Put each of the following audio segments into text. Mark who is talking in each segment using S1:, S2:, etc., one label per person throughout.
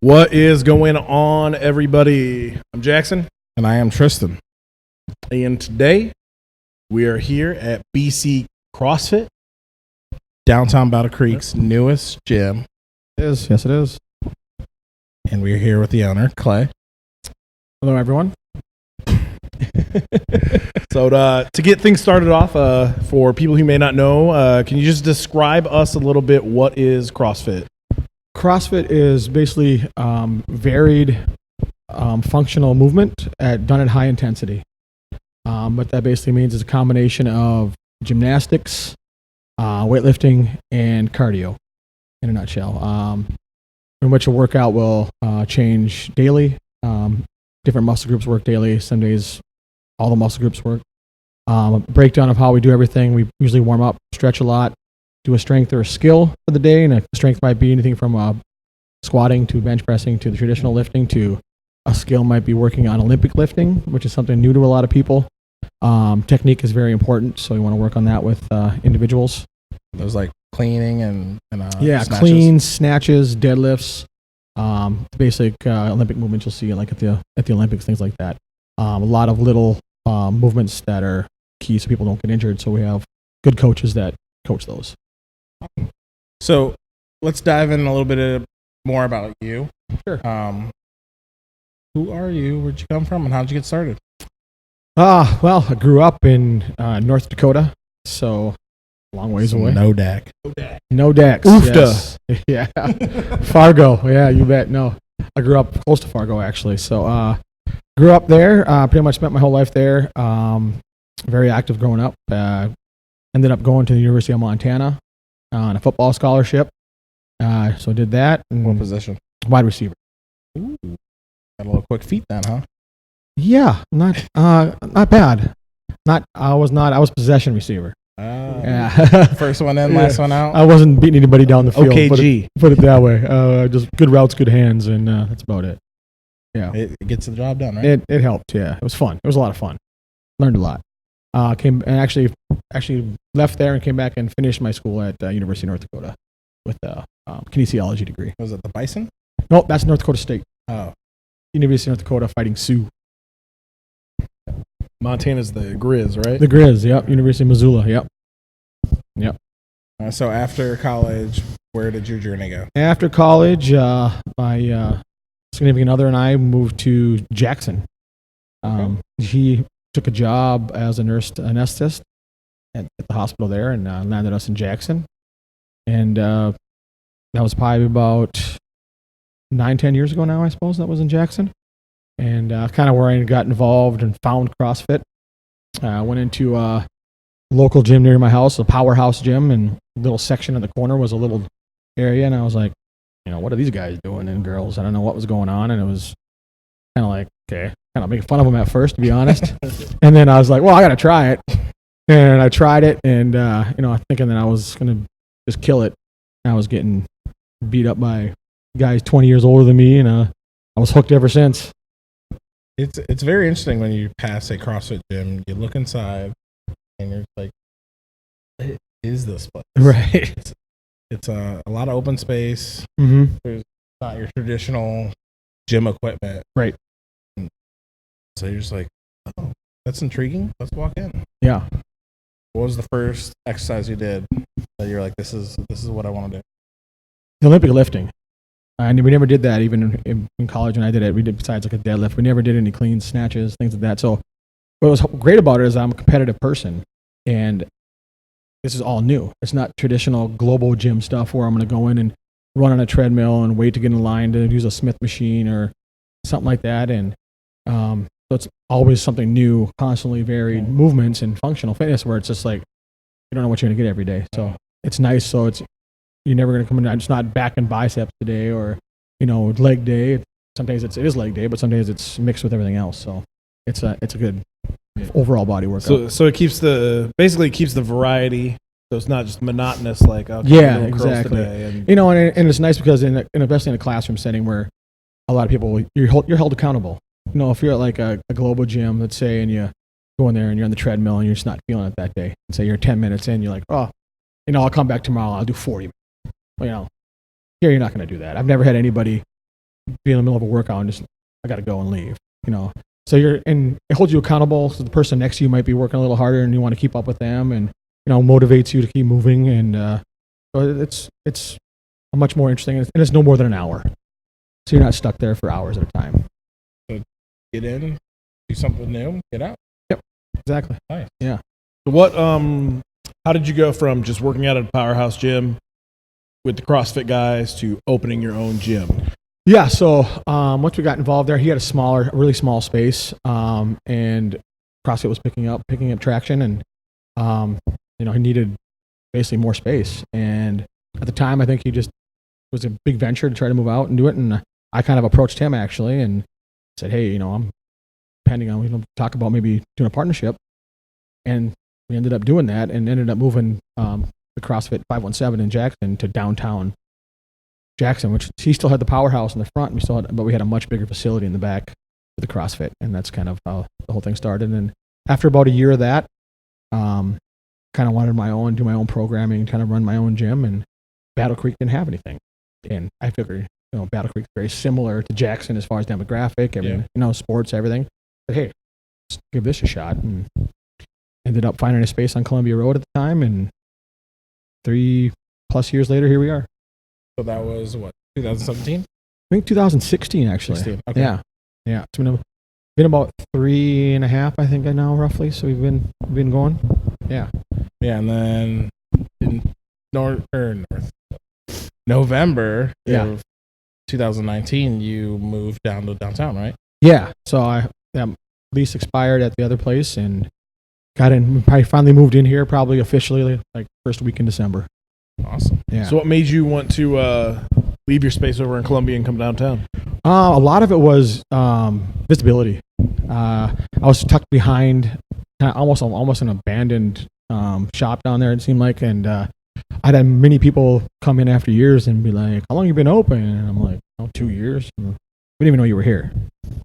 S1: What is going on, everybody? I'm Jackson.
S2: And I am Tristan.
S1: And today we are here at BC Crossfit.
S2: Downtown Battle Creek's newest gym.
S3: It is. Yes, it is.
S2: And we're here with the owner, Clay.
S3: Hello, everyone.
S1: So to get things started off, for people who may not know, can you just describe us a little bit? What is CrossFit?
S3: CrossFit is basically varied functional movement done at high intensity. What that basically means is a combination of gymnastics, weightlifting, and cardio, in a nutshell, in which a workout will change daily. Different muscle groups work daily. Some days all the muscle groups work. A breakdown of how we do everything. We usually warm up, stretch a lot, do a strength or a skill for the day. And a strength might be anything from squatting to bench pressing to the traditional lifting, to a skill might be working on Olympic lifting, which is something new to a lot of people. Technique is very important, so you want to work on that with individuals.
S2: There's like cleaning and
S3: snatches. Cleans, snatches, deadlifts, basic Olympic movements you'll see like at the Olympics, things like that. A lot of little movements that are key so people don't get injured. So we have good coaches that coach those.
S2: So let's dive in a little bit more about you.
S3: Sure.
S2: Who are you? Where'd you come from? And how'd you get started?
S3: Well, I grew up in North Dakota, so a long ways away.
S2: No DAC.
S3: No DACs.
S1: Oofta.
S3: Yes. Yeah. Fargo. Yeah, you bet. No, I grew up close to Fargo, actually. So grew up there. Pretty much spent my whole life there. Very active growing up. Ended up going to the University of Montana on a football scholarship. So did that.
S2: What position?
S3: Wide receiver.
S2: Ooh. Got a little quick feet then, huh?
S3: Yeah, not bad. I was possession receiver. Yeah.
S2: First one in, last one out.
S3: I wasn't beating anybody down the field.
S1: OKG.
S3: Put it that way. Just good routes, good hands, and that's about it. Yeah.
S2: It gets the job done, right?
S3: It helped. Yeah, it was fun. It was a lot of fun. Learned a lot. Came and actually left there and came back and finished my school at University of North Dakota with a kinesiology degree.
S2: Was it the Bison?
S3: No, that's North Dakota State.
S2: Oh.
S3: University of North Dakota Fighting Sioux.
S1: Montana's the Grizz, right?
S3: The Grizz, yep. University of Missoula, yep. Yep.
S2: So after college, where did your journey go?
S3: After college, my significant other and I moved to Jackson. He took a job as a nurse anesthetist at the hospital there and landed us in Jackson. And that was probably about 9-10 years ago now, I suppose, that was in Jackson. And kind of where I got involved and found CrossFit. I went into a local gym near my house, a powerhouse gym, and a little section in the corner was a little area. And I was like, what are these guys doing and girls? I don't know what was going on. And it was kind of like, okay, kind of making fun of them at first, to be honest. And then I was like, well, I got to try it. And I tried it. And, thinking that I was going to just kill it. And I was getting beat up by guys 20 years older than me. And I was hooked ever since.
S2: It's very interesting when you pass a CrossFit gym, you look inside, and you're like, what is this place?
S3: Right.
S2: It's a lot of open space.
S3: Mm-hmm.
S2: There's not your traditional gym equipment.
S3: Right.
S2: So you're just like, oh, that's intriguing. Let's walk in.
S3: Yeah.
S2: What was the first exercise you did that you're like, this is what I want to do?
S3: The Olympic lifting. And we never did that even in college when I did it. We did, besides like a deadlift, we never did any clean snatches, things like that. So what was great about it is I'm a competitive person, and this is all new. It's not traditional global gym stuff where I'm going to go in and run on a treadmill and wait to get in line to use a Smith machine or something like that. And so it's always something new, constantly varied movements and functional fitness where it's just like, you don't know what you're going to get every day. So it's nice. So you're never going to come in. It's not back and biceps today or, leg day. Sometimes it is leg day, but sometimes it's mixed with everything else. So it's a good overall body workout.
S1: So it basically keeps the variety. So it's not just monotonous like, okay,
S3: yeah,
S1: doing curls
S3: exactly.
S1: today, and
S3: and it's nice because especially in a classroom setting where a lot of people, you're held accountable. If you're at like a global gym, let's say, and you go in there and you're on the treadmill and you're just not feeling it that day, and say you're 10 minutes in, you're like, oh, I'll come back tomorrow. I'll do 40 minutes. Here you're not going to do that. I've never had anybody be in the middle of a workout and just, I got to go and leave, you know. So and it holds you accountable. So the person next to you might be working a little harder and you want to keep up with them, and, you know, motivates you to keep moving. And so it's a much more interesting, and it's no more than an hour. So you're not stuck there for hours at a time.
S2: So get in, do something new, get out.
S3: Yep, exactly.
S2: Nice.
S3: Yeah.
S1: So how did you go from just working out at a powerhouse gym with the CrossFit guys to opening your own gym?
S3: Yeah, so once we got involved there, he had a really small space, and CrossFit was picking up traction, and you know, he needed basically more space. And at the time, I think he just was a big venture to try to move out and do it. And I kind of approached him actually and said, hey, you know, I'm depending on, we don't talk about maybe doing a partnership, and we ended up doing that and ended up moving the CrossFit 517 in Jackson to downtown Jackson, which he still had the powerhouse in the front, but we had a much bigger facility in the back for the CrossFit, and that's kind of how the whole thing started. And after about a year of that, kind of wanted do my own programming, kind of run my own gym, and Battle Creek didn't have anything. And I figured, you know, Battle Creek's very similar to Jackson as far as demographic, you know, sports, everything. But hey, let's give this a shot, and ended up finding a space on Columbia Road at the time, and 3+ years later, here we are.
S2: So that was what, 2017?
S3: I think 2016 actually.
S2: 16, okay.
S3: Yeah. It's been about 3.5, I think, now roughly. So we've been going. Yeah.
S2: Yeah, and then in November of 2019, you moved down to downtown, right?
S3: Yeah. So lease expired at the other place and got in. Probably finally moved in here, probably officially like first week in December.
S2: Awesome.
S3: Yeah.
S1: So what made you want to leave your space over in Columbia and come downtown?
S3: A lot of it was visibility. I was tucked behind almost an abandoned shop down there, it seemed like, and I'd had many people come in after years and be like, how long you been open? And I'm like, 2 years. We didn't even know you were here.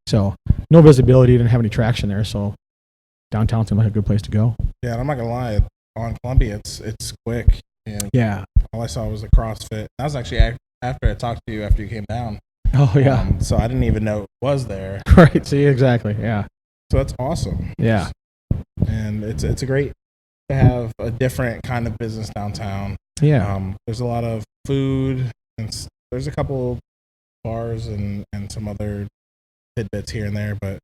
S3: So no visibility, didn't have any traction there. So downtown seemed like a good place to go.
S2: Yeah, and I'm not gonna lie, on Columbia, it's quick. And
S3: yeah.
S2: All I saw was the CrossFit. That was actually after I talked to you after you came down.
S3: Oh yeah.
S2: So I didn't even know it was there.
S3: Right. See, exactly. Yeah.
S2: So that's awesome.
S3: Yeah.
S2: And it's a great to have a different kind of business downtown.
S3: Yeah.
S2: There's a lot of food, and there's a couple bars and some other tidbits here and there, but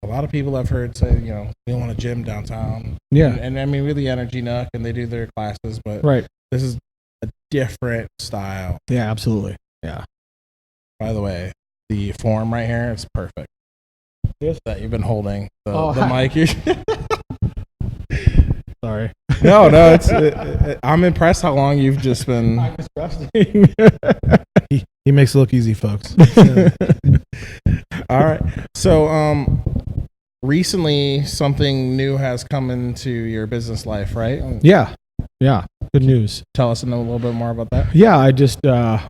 S2: a lot of people I've heard say, you know, we want a gym downtown.
S3: Yeah.
S2: And I mean, really Energy Nuck, and they do their classes, but
S3: right.
S2: This is a different style.
S3: Yeah, absolutely. Yeah.
S2: By the way, the form right here is perfect. This that you've been holding, the mic.
S3: Sorry.
S2: No, it's. I'm impressed how long you've just been.
S1: He makes it look easy, folks.
S2: All right. So, recently something new has come into your business life, right?
S3: Yeah. Yeah. Good news.
S2: Tell us a little bit more about that.
S3: Yeah, I just I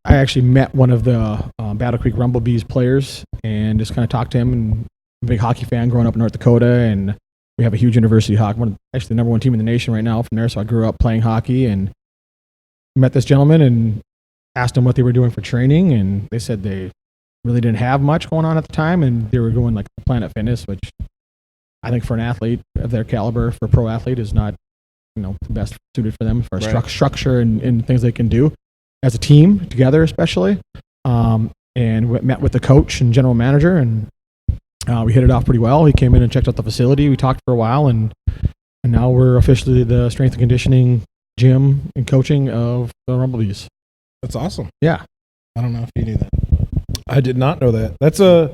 S3: actually met one of the Battle Creek Rumblebees players and just kind of talked to him. And I'm a big hockey fan growing up in North Dakota, and we have a huge university hockey, actually the number one team in the nation right now from there. So I grew up playing hockey and met this gentleman and asked them what they were doing for training, and they said they really didn't have much going on at the time, and they were going like Planet Fitness, which I think for an athlete of their caliber, for a pro athlete, is not, you know, the best suited for them for structure and things they can do as a team together, especially. And we met with the coach and general manager, and we hit it off pretty well. He came in and checked out the facility. We talked for a while, and now we're officially the strength and conditioning gym and coaching of the Rumblebees.
S2: That's awesome.
S3: Yeah.
S2: I don't know if you knew that.
S1: I did not know that. That's a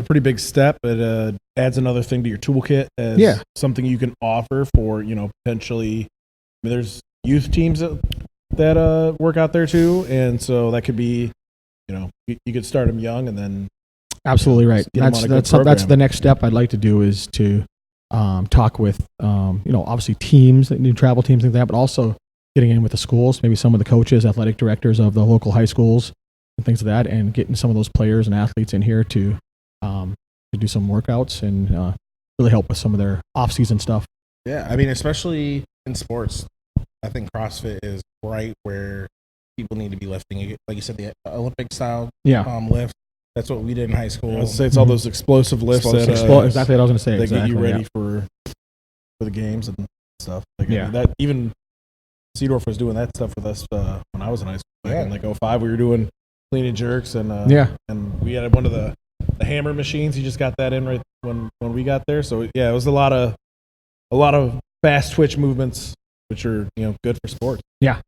S1: pretty big step. It adds another thing to your toolkit as something you can offer for, you know, potentially. I mean, there's youth teams that work out there too, and so that could be, you know, you could start them young and then.
S3: Absolutely right. That's the next step I'd like to do is to talk with you know, obviously teams, new travel teams, things like that, but also getting in with the schools, maybe some of the coaches, athletic directors of the local high schools and things like that, and getting some of those players and athletes in here to do some workouts and really help with some of their off-season stuff.
S2: Yeah, I mean, especially in sports, I think CrossFit is right where people need to be lifting. Like you said, the Olympic style
S3: Yeah.
S2: lift. That's what we did in high school.
S1: I would say it's all those explosive lifts that
S3: exactly what I was going to say.
S1: They
S3: exactly,
S1: get you ready for the games and stuff. Like,
S3: Yeah.
S1: I mean, that even Seedorf was doing that stuff with us when I was in high school. Back in like 05, we were doing clean and jerks, and and we had one of the hammer machines. He just got that in right when we got there. So yeah, it was a lot of fast twitch movements, which are good for sports.
S3: Yeah.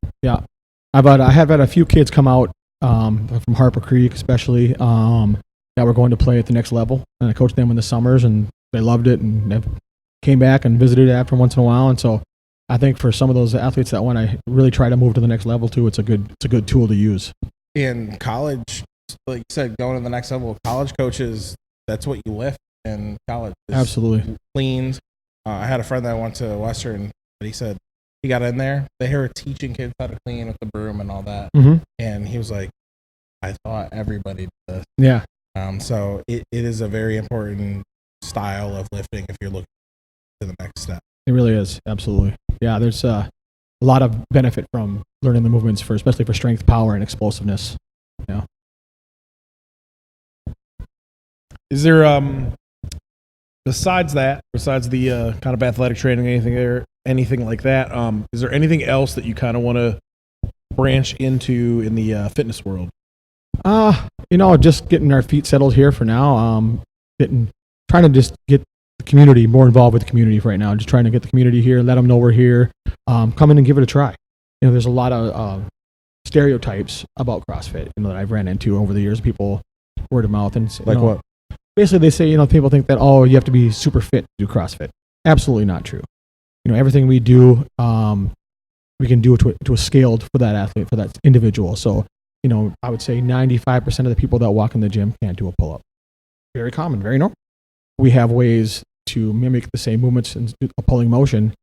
S3: I have had a few kids come out from Harper Creek, especially that were going to play at the next level, and I coached them in the summers, and they loved it, and they came back and visited after once in a while. And so I think for some of those athletes that want to really try to move to the next level too, it's a good tool to use.
S2: In college, like you said, going to the next level, college coaches, that's what you lift in college.
S3: Absolutely.
S2: Cleans. I had a friend that went to Western, but he said he got in there. They were teaching kids how to clean with the broom and all that.
S3: Mm-hmm.
S2: And he was like, I thought everybody did this.
S3: Yeah.
S2: So it is a very important style of lifting if you're looking to the next step.
S3: It really is. Absolutely. Yeah. There's a lot of benefit from learning the movements especially for strength, power, and explosiveness. Yeah.
S1: Is there besides the kind of athletic training, anything like that? Is there anything else that you kind of want to branch into in the fitness world?
S3: Just getting our feet settled here for now. Trying to just get the community more involved with the community right now. Just trying to get the community here, let them know we're here. Come in and give it a try. There's a lot of stereotypes about CrossFit, that I've ran into over the years. People word of mouth and
S2: like what?
S3: Basically, they say people think that you have to be super fit to do CrossFit. Absolutely not true. Everything we do, we can do it to a scaled for that athlete, for that individual. So, I would say 95% of the people that walk in the gym can't do a pull-up. Very common, very normal. We have ways to mimic the same movements and do a pulling motion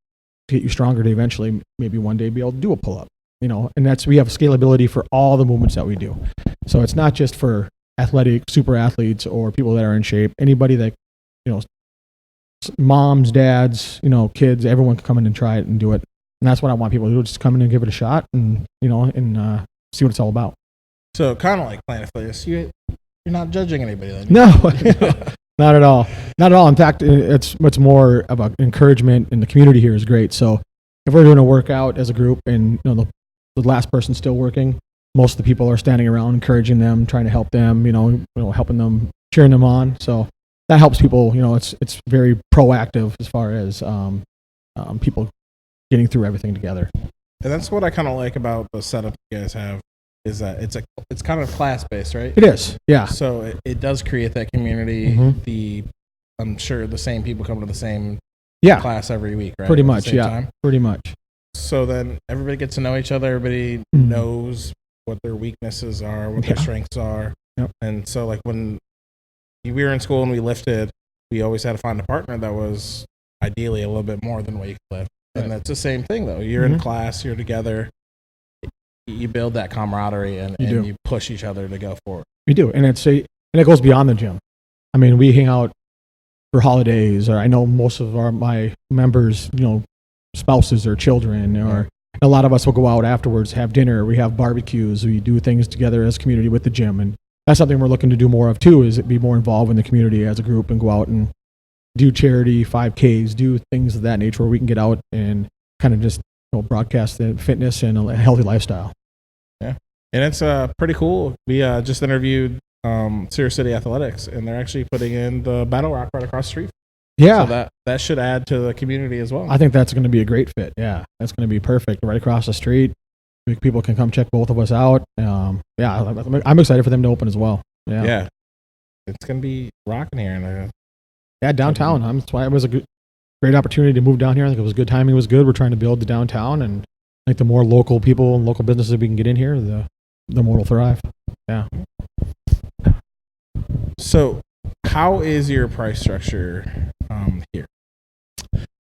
S3: to get you stronger to eventually, maybe one day, be able to do a pull-up. And we have scalability for all the movements that we do. So it's not just for athletic super athletes or people that are in shape. Anybody that, moms, dads, kids, everyone can come in and try it and do it. And that's what I want people to do. Just come in and give it a shot and see what it's all about.
S2: So kind of like Planet Fitness, you're not judging anybody then.
S3: No, not at all. Not at all. In fact, it's more about encouragement, and the community here is great. So if we're doing a workout as a group and the last person's still working, most of the people are standing around encouraging them, trying to help them, helping them, cheering them on. So that helps people. It's very proactive as far as people getting through everything together.
S2: And that's what I kind of like about the setup you guys have, is that it's kind of class based, right?
S3: It is, yeah.
S2: So it does create that community.
S3: Mm-hmm.
S2: I'm sure the same people come to the same class every week, right?
S3: Pretty much, yeah. Time. Pretty much.
S2: So then everybody gets to know each other. Everybody knows what their weaknesses are, what their strengths are.
S3: Yep.
S2: And so like when we were in school and we lifted, we always had to find a partner that was ideally a little bit more than what you could lift. Right. And that's the same thing though. You're in class, you're together, you build that camaraderie and you push each other to go forward.
S3: We do. And it goes beyond the gym. I mean, we hang out for holidays, or I know most of my members, spouses or children, or a lot of us will go out afterwards, have dinner, we have barbecues, we do things together as a community with the gym. And that's something we're looking to do more of too, is be more involved in the community as a group and go out and do charity 5Ks, do things of that nature where we can get out and kind of just broadcast the fitness and a healthy lifestyle.
S2: Yeah. And it's pretty cool. We just interviewed Sirius City Athletics, and they're actually putting in the Battle Rock right across the street.
S3: Yeah.
S2: So that should add to the community as well.
S3: I think that's going to be a great fit. Yeah. That's going to be perfect. Right across the street. People can come check both of us out. I'm excited for them to open as well. Yeah.
S2: Yeah. It's going to be rocking here.
S3: Downtown. That's why it was a great opportunity to move down here. I think it was good timing. It was good. We're trying to build the downtown, and I think the more local people and local businesses we can get in here, the more we'll thrive. Yeah.
S2: So how is your price structure here?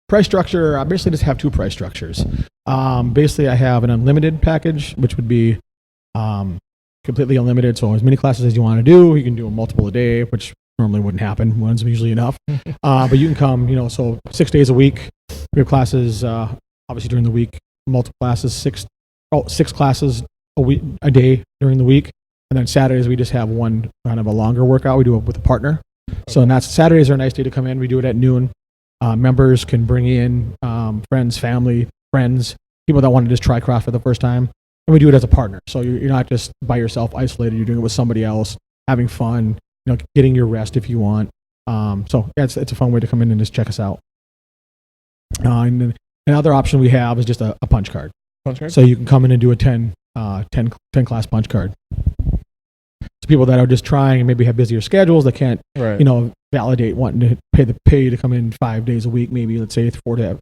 S3: Price structure, I basically just have two price structures. Basically, I have an unlimited package, which would be completely unlimited. So as many classes as you want to do, you can do a multiple a day, which normally wouldn't happen. One's usually enough. But you can come, so 6 days a week. We have classes, obviously during the week, multiple classes, six classes a day during the week, and then Saturdays we just have one kind of a longer workout. We do it with a partner. So and that's Saturdays are a nice day to come in. We do it at noon. Members can bring in friends, family, friends, people that want to just try CrossFit for the first time, and we do it as a partner. So you're not just by yourself, isolated. You're doing it with somebody else, having fun, getting your rest if you want. So yeah, it's a fun way to come in and just check us out. And then another option we have is just a punch card.
S2: Punch card?
S3: So you can come in and do a 10 class punch card. So people that are just trying and maybe have busier schedules that can't, validate wanting to pay to come in 5 days a week, maybe let's say 4 to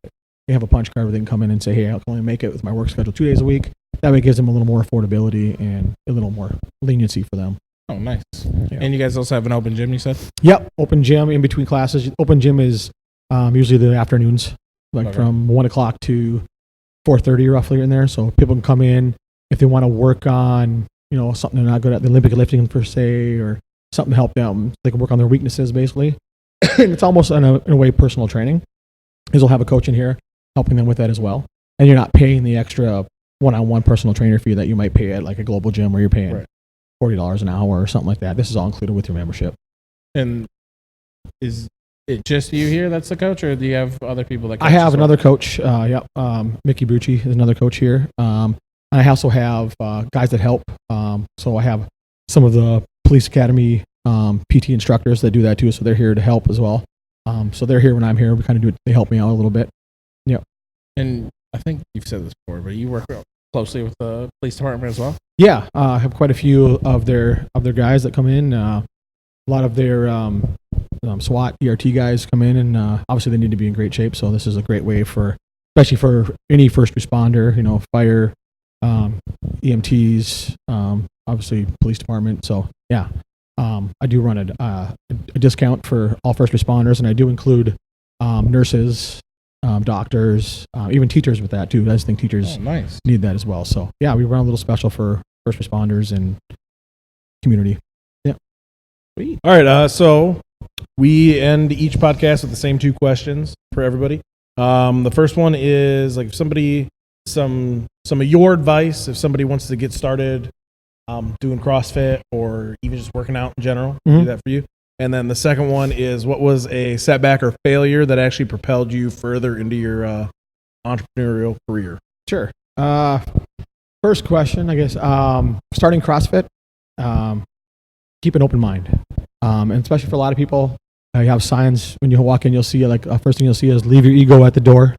S3: have a punch card where they can come in and say, hey, I can only make it with my work schedule 2 days a week. That way it gives them a little more affordability and a little more leniency for them.
S2: Oh, nice.
S3: Yeah.
S2: And you guys also have an open gym, you said?
S3: Yep, open gym in between classes. Open gym is usually the afternoons, from 1 o'clock to 4:30 roughly in there. So people can come in if they want to work on, something they're not good at, the Olympic lifting per se, or something to help them. They can work on their weaknesses basically. It's almost in a way personal training, because we'll have a coach in here helping them with that as well. And you're not paying the extra one-on-one personal trainer fee that you might pay at like a global gym where you're paying $40 an hour or something like that. This is all included with your membership.
S2: And is it just you here that's the coach, or do you have other people that coach?
S3: I have another coach. Mickey Bucci is another coach here. And I also have guys that help. So I have some of the police academy PT instructors that do that too. So they're here to help as well. So they're here when I'm here. We kind of do it. They help me out a little bit. Yeah.
S2: And I think you've said this before, but you work closely with the police department as well?
S3: Yeah. I have quite a few of their guys that come in. A lot of their SWAT, ERT guys come in, and obviously they need to be in great shape. So this is a great way especially for any first responder, fire, EMTs, obviously police department. So yeah, I do run a discount for all first responders, and I do include nurses, doctors, even teachers with that too. I just think teachers need that as well. So yeah, we run a little special for first responders and community. Yeah.
S1: Sweet. All right. So we end each podcast with the same 2 questions for everybody. The first one is like, if somebody, some of your advice, if somebody wants to get started doing CrossFit or even just working out in general, do that for you. And then the second one is, what was a setback or failure that actually propelled you further into your entrepreneurial career?
S3: Sure. First question, I guess, starting CrossFit, keep an open mind. And especially for a lot of people, you have signs when you walk in, you'll see first thing you'll see is leave your ego at the door.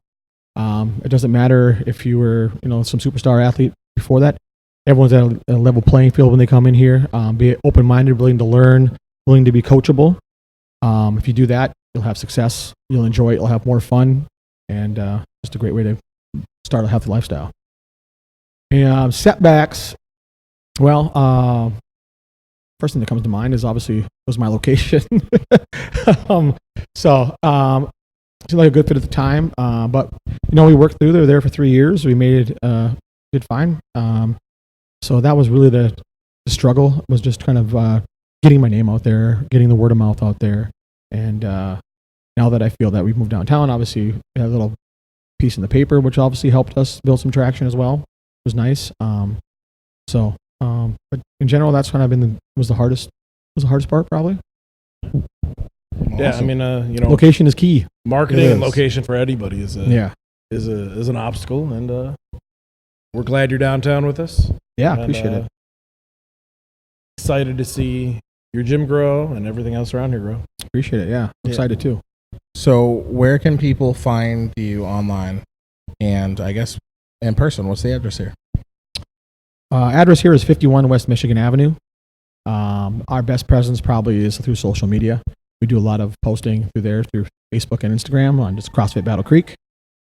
S3: It doesn't matter if you were, some superstar athlete before that. Everyone's at a level playing field when they come in here. Be open-minded, willing to learn, willing to be coachable. If you do that, you'll have success. You'll enjoy it. You'll have more fun, and just a great way to start a healthy lifestyle. And setbacks. Well, first thing that comes to mind is obviously was my location. Seemed like a good fit at the time, but we worked through. They were there for 3 years. We made it, did fine. So that was really the struggle, was just kind of getting my name out there, getting the word of mouth out there. And now that I feel that we've moved downtown, obviously we had a little piece in the paper, which obviously helped us build some traction as well. It was nice. But in general, that's kind of was the hardest part probably.
S1: Yeah, I mean,
S3: location is key.
S1: Marketing and location for anybody is an obstacle, and we're glad you're downtown with us.
S3: Yeah, appreciate it.
S1: Excited to see your gym grow and everything else around here grow.
S3: Appreciate it. Yeah, excited too.
S2: So, where can people find you online, and I guess in person? What's the address here?
S3: Address here is 51 West Michigan Avenue. Our best presence probably is through social media. We do a lot of posting through Facebook and Instagram on just CrossFit Battle Creek.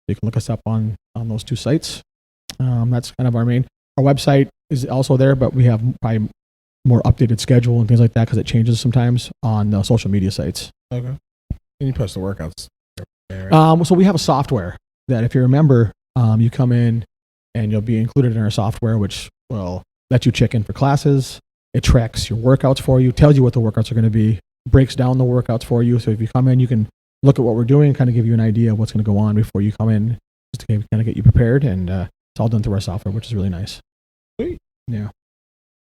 S3: You can look us up on those 2 sites. That's kind of our main. Our website is also there, but we have probably more updated schedule and things like that because it changes sometimes on the social media sites.
S2: Okay. And you post the workouts there, right?
S3: So we have a software that if you remember, you come in and you'll be included in our software, which will let you check in for classes. It tracks your workouts for you, tells you what the workouts are going to be, breaks down the workouts for you. So if you come in, you can look at what we're doing and kind of give you an idea of what's going to go on before you come in, just to kind of get you prepared. And it's all done through our software, which is really nice.
S2: Sweet.
S3: Yeah.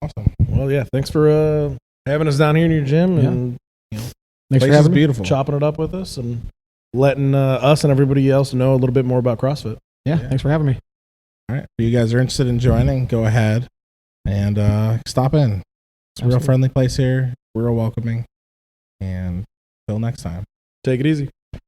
S2: Awesome.
S1: Well, yeah. Thanks for having us down here in your gym and
S3: Thanks for
S1: place is
S3: having me.
S2: beautiful.
S1: chopping it up with us and letting us and everybody else know a little bit more about CrossFit.
S3: Yeah. Thanks for having me.
S2: All right. If you guys are interested in joining, go ahead and stop in. It's a real friendly place here. We're welcoming. And till next time.
S1: Take it easy.